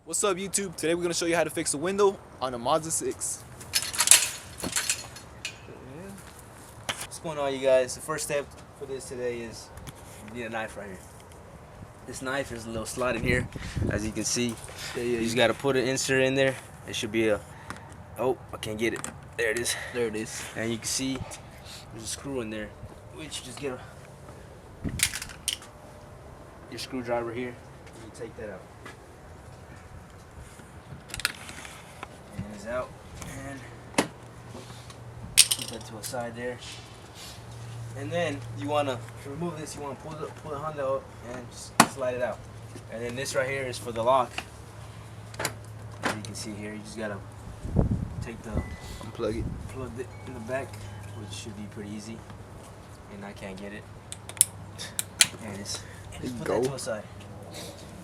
What's up, YouTube? Today we're going to show you how to fix a window on a Mazda 6. What's going on, you guys? The first step for this today is you need a knife right here. This knife is a little slot in here, as you can see. You just got to put an insert in there. It should be a... Oh, I can't get it. There it is. There it is. And you can see there's a screw in there, which you just get your screwdriver here, and you take that out. And it's out, and put that to a side there. And then you want to remove this. You want to pull the handle up and just slide it out. And then this right here is for the lock. As you can see here, you just gotta take the Unplug it. plug it in the back, which should be pretty easy. And I can't get it. There it is. And just put that to a side.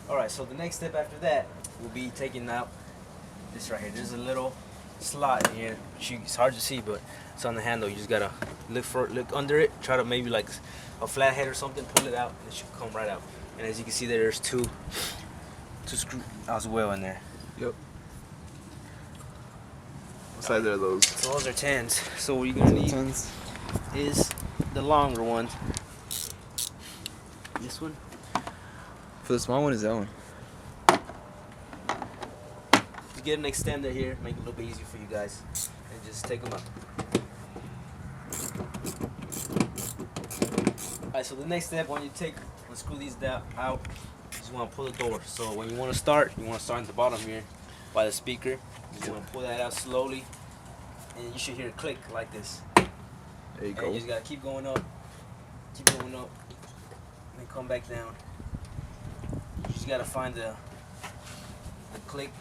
All right. So the next step after that will be taking out this right here. There's a little slot in here. It's hard to see, but it's on the handle. You just gotta look under it. Try to maybe like a flathead or something. Pull it out, and it should come right out. And as you can see, there's two screws as well in there. Yep. What size are those? So those are 10s. So what you're gonna need is the longer one. This one. For the small one, is that one? Just get an extender here, make it a little bit easier for you guys, and just take them out. Alright, so the next step, when you screw these out, you just want to pull the door. So when you want to start at the bottom here by the speaker. You just want to pull that out slowly, and you should hear it click like this. There you go. And you just gotta keep going up, and then come back down. You just gotta find the click.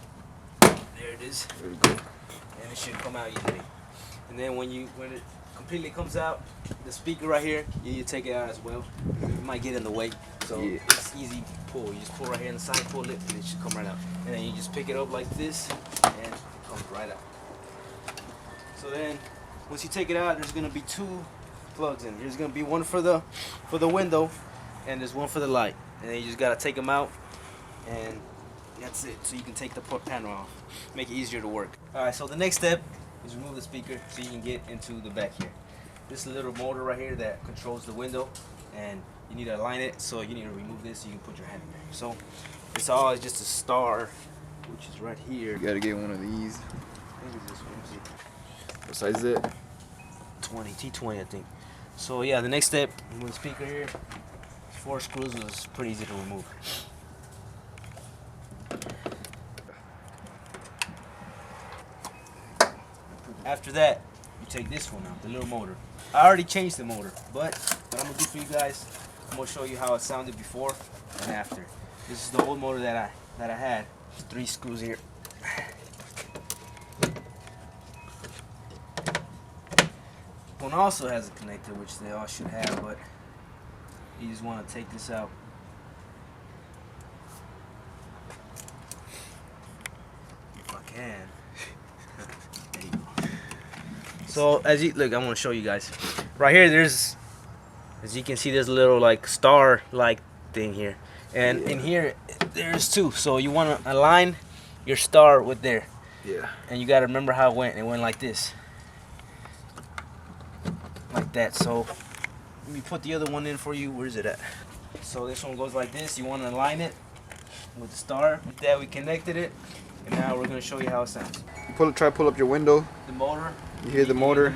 There it is. There you go. And it should come out easily. And then when it completely comes out, the speaker right here, you take it out as well. It might get in the way, so yeah. It's easy pull. You just pull right here on the side, pull it, and it should come right out. And then you just pick it up like this, and it comes right out. So then, once you take it out, there's gonna be two plugs in. There's gonna be one for the window, and there's one for the light. And then you just gotta take them out, and that's it. So you can take the panel off, make it easier to work. All right. So the next step is remove the speaker so you can get into the back here. This is a little motor right here that controls the window, and you need to align it. So you need to remove this so you can put your hand in there. So it's all just a star, which is right here. You gotta get one of these. I think it's this one. Let's see. What size is it? 20, T20, I think. So yeah, the next step, remove the speaker here. 4 screws was pretty easy to remove. After that, you take this one out, the little motor. I already changed the motor, but what I'm gonna do for you guys, I'm gonna show you how it sounded before and after. This is the old motor that I had. 3 screws here. One also has a connector, which they all should have, but you just want to take this out. If I can. There you go. So as you look, I'm going to show you guys. Right here, there's, as you can see, there's a little like star-like thing here, and in here there's 2. So you want to align your star with there. Yeah. And you got to remember how it went. It went like this. Like that. So let me put the other one in for you. Where is it at? So this one goes like this. You want to align it with the star. With that, we connected it, and now we're going to show you how it sounds. Try to pull up your window. The motor. You hear the motor?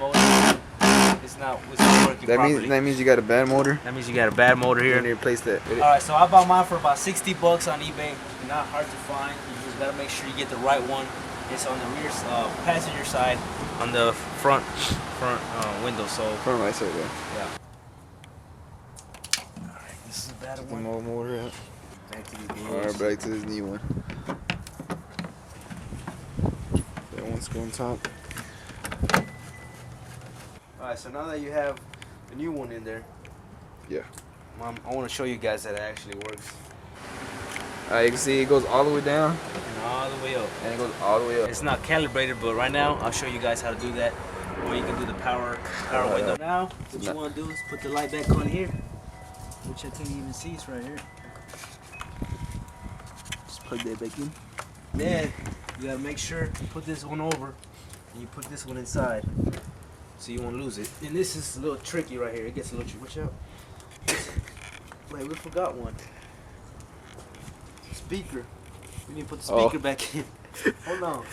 It's not working properly. That means you got a bad motor. That means you got a bad motor here. You need to replace that. All right, so I bought mine for about 60 bucks on eBay. Not hard to find. You just gotta make sure you get the right one. It's on the rear passenger side, on the front window. So Front right side there. yeah. All right, this is a bad The one. motor out. Back to the All right, back to this new one. That one's going top. All right, so now that you have the new one in there, Yeah. I want to show you guys that it actually works. You can see it goes all the way down And all the way up. and it goes all the way up. It's not calibrated, but right now I'll show you guys how to do that. Or you can do the power window. Now, what you want to do is put the light back on here, which I can't even see. It's right here. Just plug that back in. Then you gotta make sure you put this one over and you put this one inside so you won't lose it. And this is a little tricky right here. It gets a little tricky. Watch out. Wait, we forgot one. Speaker. We need to put the speaker back in. Hold on.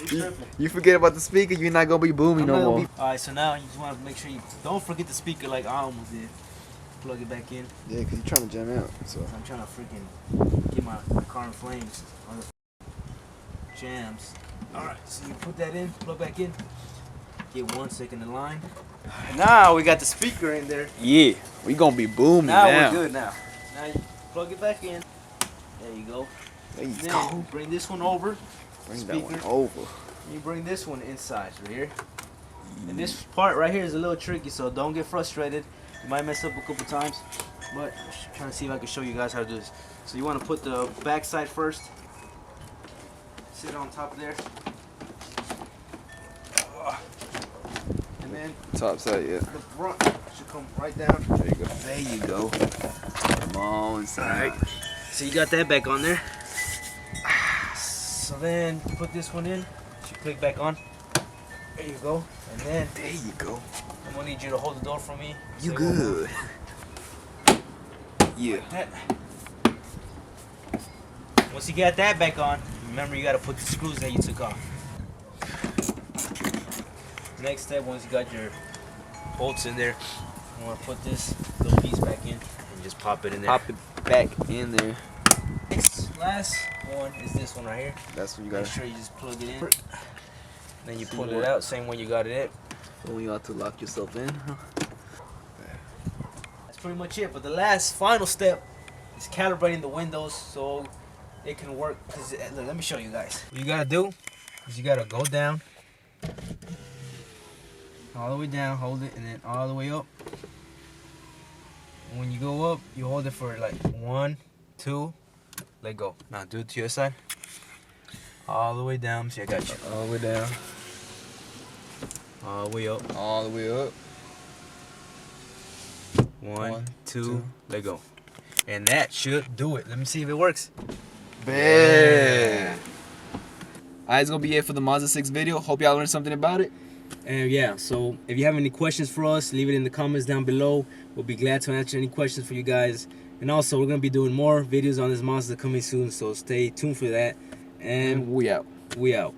You forget about the speaker, you're not gonna be booming no more. Alright, so now you just want to make sure you don't forget the speaker like I almost did. Plug it back in. Yeah, because you're trying to jam out. So I'm trying to freaking get my car in flames on the jams. Alright, so you put that in, plug back in. Get 1 second in line. Now we got the speaker in there. yeah, we gonna be booming Now now. we're good now. Now you plug it back in. There you go. There you Then go. bring this one over. Bring that one over. You bring this one inside right here. And this part right here is a little tricky, so don't get frustrated. You might mess up a couple times, but I'm trying to see if I can show you guys how to do this. So you want to put the back side first. Sit on top there. And then Top side, yeah. the front should come right down. There you go. There you go. Come on, side. So you got that back on there. So then put this one in. You click back on. There you go. And then There you go. I'm gonna need you to hold the door for me. You So good. Yeah. that. Once you got that back on, remember you gotta put the screws that you took off. Next step, once you got your bolts in there, you wanna put this little piece back in and just pop it in there. Pop it back in there. Next, last one is this one right here. That's when you Make gotta. sure you just plug it in. Then you pull it out, same way you got it in. When you have to lock yourself in. That's pretty much it. But the last final step is calibrating the windows so it can work. Cause look, let me show you guys. What you gotta do is you gotta go down, all the way down, hold it, and then all the way up. And when you go up, you hold it for like 1, 2, let go. Now do it to your side. All the way down. See, I got you. All the way down. All the way up. All the way up. 1, 2, let go. And that should do it. Let me see if it works. Bad. Alright, it's gonna be it for the Mazda 6 video. Hope y'all learned something about it. And yeah, so if you have any questions for us, leave it in the comments down below. We'll be glad to answer any questions for you guys. And also, we're gonna be doing more videos on this Mazda coming soon, so stay tuned for that. And We out. we out.